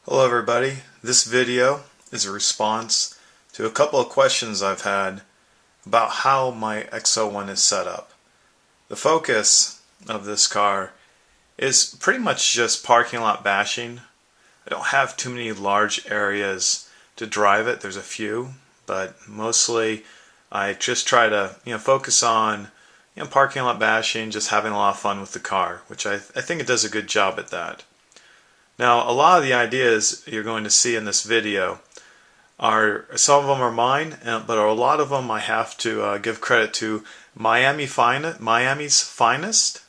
Hello everybody, this video is a response to a couple of questions I've had about how my XO-1 is set up. The focus of this car is pretty much just parking lot bashing. I don't have too many large areas to drive it, there's a few, but mostly I just try to focus on parking lot bashing, just having a lot of fun with the car, which I think it does a good job at that. Now, a lot of the ideas you're going to see in this video some of them are mine, but a lot of them I have to give credit to Miami's Finest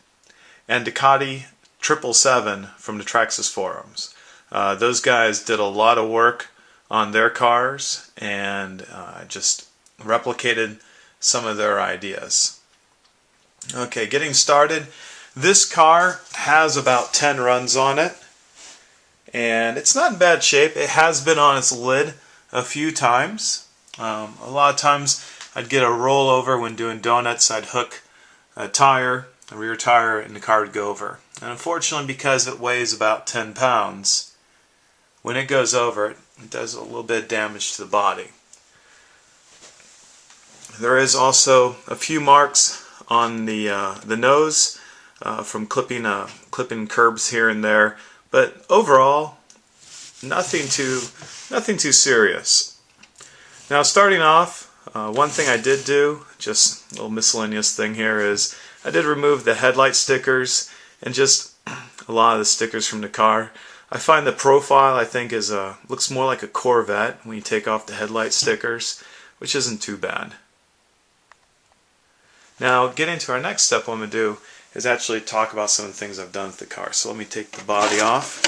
and Ducati 777 from the Traxxas forums. Those guys did a lot of work on their cars and just replicated some of their ideas. Okay, getting started. This car has about 10 runs on it. And it's not in bad shape. It has been on its lid a few times. A lot of times I'd get a rollover when doing donuts. I'd hook a rear tire, and the car would go over. And unfortunately, because it weighs about 10 pounds, when it goes over, it does a little bit of damage to the body. There is also a few marks on the nose from clipping curbs here and there. But overall, nothing too serious. Now, starting off, one thing I did do, just a little miscellaneous thing here, is I did remove the headlight stickers and just a lot of the stickers from the car. I find the profile, I think, looks more like a Corvette when you take off the headlight stickers, which isn't too bad. Now, getting to our next step, what I'm going to do is actually talk about some of the things I've done with the car. So let me take the body off.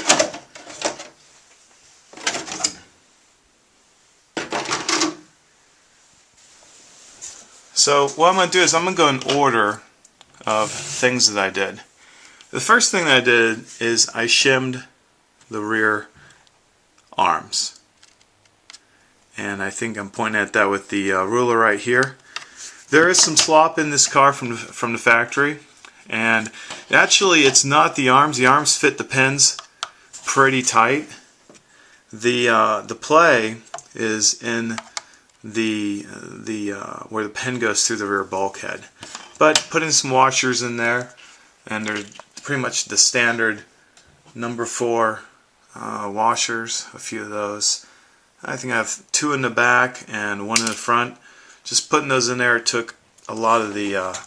So what I'm going to do is I'm going to go in order of things that I did. The first thing that I did is I shimmed the rear arms. And I think I'm pointing at that with the ruler right here. There is some slop in this car from the factory. And actually, it's not the arms. The arms fit the pins pretty tight. The play is in where the pin goes through the rear bulkhead. But put in some washers in there, and they're pretty much the standard number 4 washers. A few of those. I think I have 2 in the back and 1 in the front. Just putting those in there took a lot of the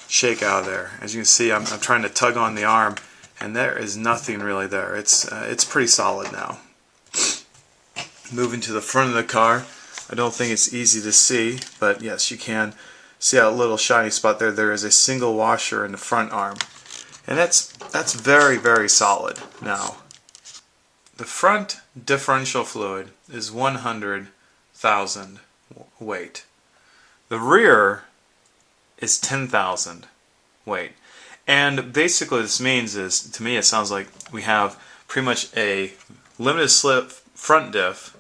shake out of there. As you can see, I'm trying to tug on the arm, and there is nothing really there. It's pretty solid now. Moving to the front of the car, I don't think it's easy to see, but yes, you can see that little shiny spot there. There is a single washer in the front arm, and that's very, very solid. Now, the front differential fluid is 100,000 weight. The rear is 10,000 weight. And basically what this means is, to me it sounds like we have pretty much a limited slip front diff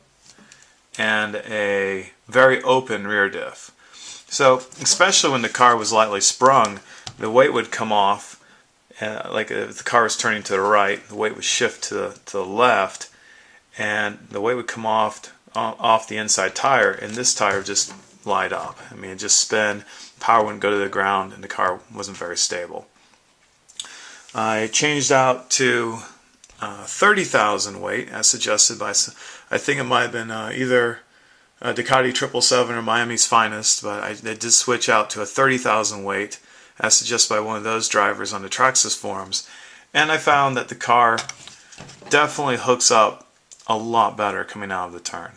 and a very open rear diff. So especially when the car was lightly sprung, the weight would come off, like if the car was turning to the right, the weight would shift to the left, and the weight would come off the inside tire, and this tire just light up. I mean, it just spin, power wouldn't go to the ground, and the car wasn't very stable. I changed out to 30,000 weight, as suggested by, I think it might have been either Ducati 777 or Miami's Finest, but they did switch out to a 30,000 weight, as suggested by one of those drivers on the Traxxas forums, and I found that the car definitely hooks up a lot better coming out of the turn.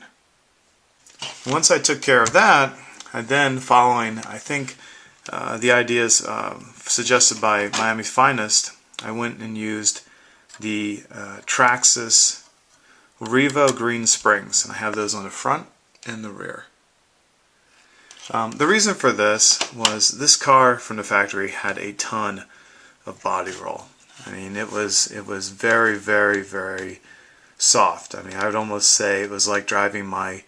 Once I took care of that, I then, following, I think, the ideas suggested by Miami's Finest, I went and used the Traxxas Revo Green Springs, and I have those on the front and the rear. The reason for this was this car from the factory had a ton of body roll. I mean, it was very, very, very soft. I mean, I would almost say it was like driving my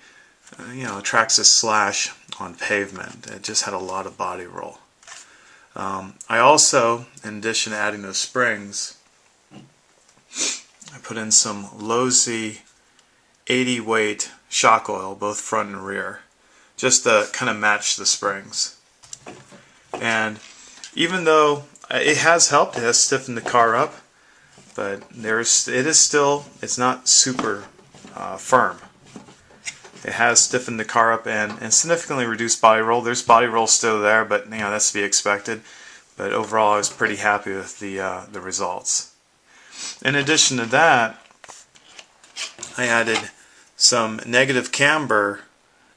Traxxas Slash on pavement. It just had a lot of body roll. I also, in addition to adding those springs, I put in some low Z 80 weight shock oil, both front and rear, just to kind of match the springs. And even though it has helped, it has stiffened the car up, but it's not super firm. It has stiffened the car up and significantly reduced body roll. There's body roll still there, but that's to be expected. But overall, I was pretty happy with the results. In addition to that, I added some negative camber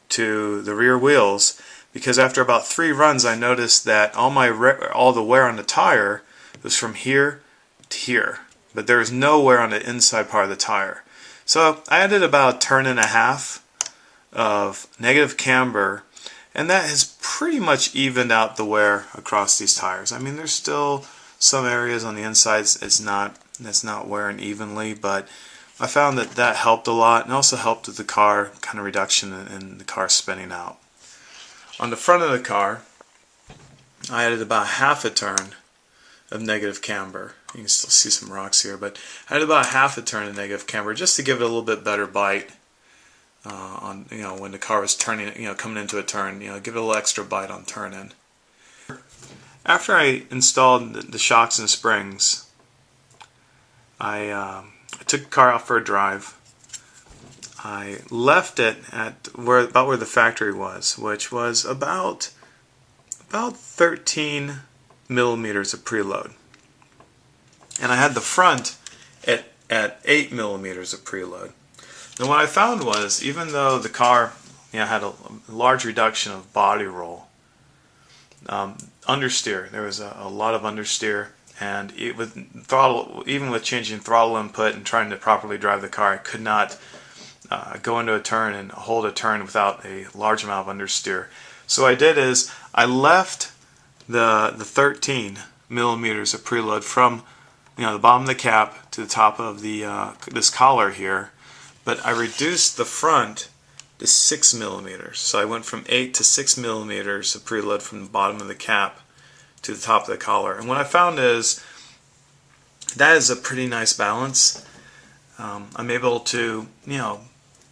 to the rear wheels, because after about 3 runs, I noticed that all the wear on the tire was from here to here, but there was no wear on the inside part of the tire. So I added about 1.5 turns of negative camber, and that has pretty much evened out the wear across these tires. I mean, there's still some areas on the insides that's not wearing evenly, but I found that helped a lot, and also helped with the car kind of reduction in the car spinning out. On the front of the car, I added about 1/2 turn of negative camber. You can still see some rocks here, but I added about 1/2 turn of negative camber just to give it a little bit better bite on when the car was turning, coming into a turn. Give it a little extra bite on turn in. After I installed the shocks and springs, I took the car out for a drive. I left it at about where the factory was, which was about 13 millimeters of preload, and I had the front at 8 millimeters of preload. And what I found was, even though the car had a large reduction of body roll, understeer, there was a lot of understeer, and with throttle, even with changing throttle input and trying to properly drive the car, I could not go into a turn and hold a turn without a large amount of understeer. So what I did is I left the 13 millimeters of preload from the bottom of the cap to the top of this collar here, but I reduced the front to 6 millimeters. So I went from 8 to 6 millimeters of preload from the bottom of the cap to the top of the collar. And what I found is that is a pretty nice balance. I'm able to,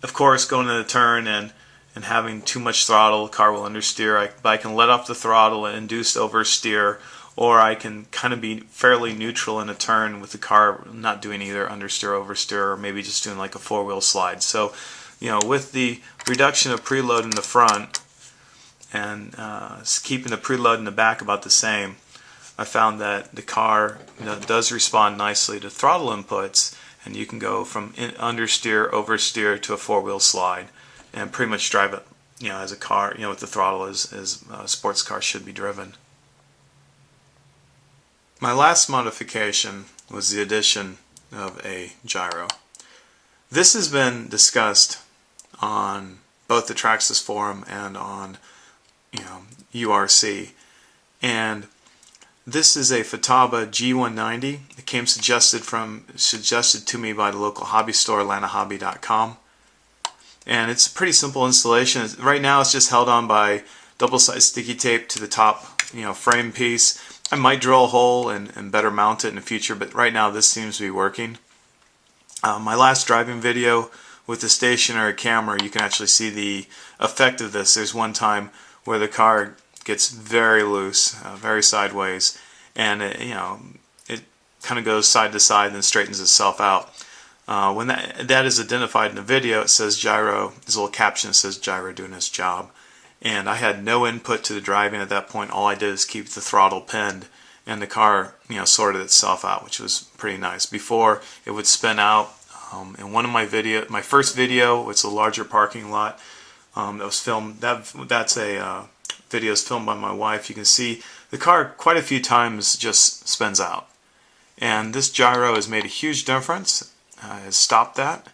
of course, going into the turn and having too much throttle, the car will understeer. I can let off the throttle and induce oversteer, or I can kind of be fairly neutral in a turn with the car not doing either understeer, oversteer, or maybe just doing like a 4-wheel slide. So, with the reduction of preload in the front and keeping the preload in the back about the same, I found that the car does respond nicely to throttle inputs, and you can go from understeer, oversteer to a 4-wheel slide, and pretty much drive it, as a car, with the throttle as a sports car should be driven. My last modification was the addition of a gyro. This has been discussed on both the Traxxas forum and on URC, and this is a Futaba G190. It came suggested to me by the local hobby store, AtlantaHobby.com, and it's a pretty simple installation. Right now it's just held on by double-sided sticky tape to the top frame piece. I might drill a hole and better mount it in the future, but right now this seems to be working. My last driving video with the stationary camera, you can actually see the effect of this. There's one time where the car gets very loose, very sideways, and it kind of goes side to side and then straightens itself out. When that is identified in the video, it says gyro. There's a little caption that says gyro doing its job. And I had no input to the driving at that point. All I did is keep the throttle pinned, and the car sorted itself out, which was pretty nice. Before it would spin out. In one of my first video, it's a larger parking lot that was filmed. That's a video filmed by my wife. You can see the car quite a few times just spins out, and this gyro has made a huge difference. Has stopped that.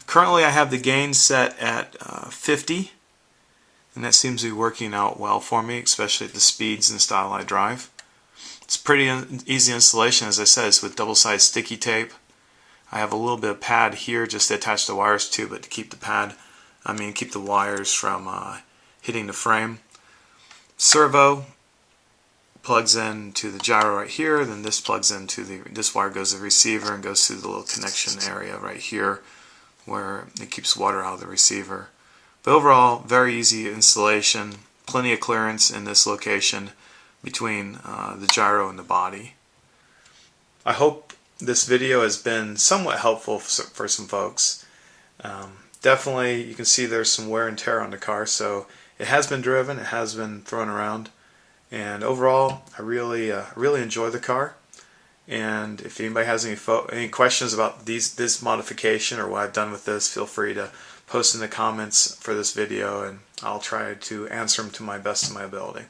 Currently, I have the gain set at 50, and that seems to be working out well for me, especially at the speeds and style I drive. It's pretty easy installation. As I said, it's with double-sided sticky tape. I have a little bit of pad here just to attach the wires to, but to keep the wires from hitting the frame. Servo plugs in to the gyro right here, then this plugs into this wire goes to the receiver and goes through the little connection area right here where it keeps water out of the receiver. But overall, very easy installation, plenty of clearance in this location between the gyro and the body. I hope this video has been somewhat helpful for some folks. Definitely you can see there's some wear and tear on the car, so it has been driven, it has been thrown around, and overall I really enjoy the car. And if anybody has any questions about this modification or what I've done with this, feel free to post in the comments for this video, and I'll try to answer them to my best of my ability.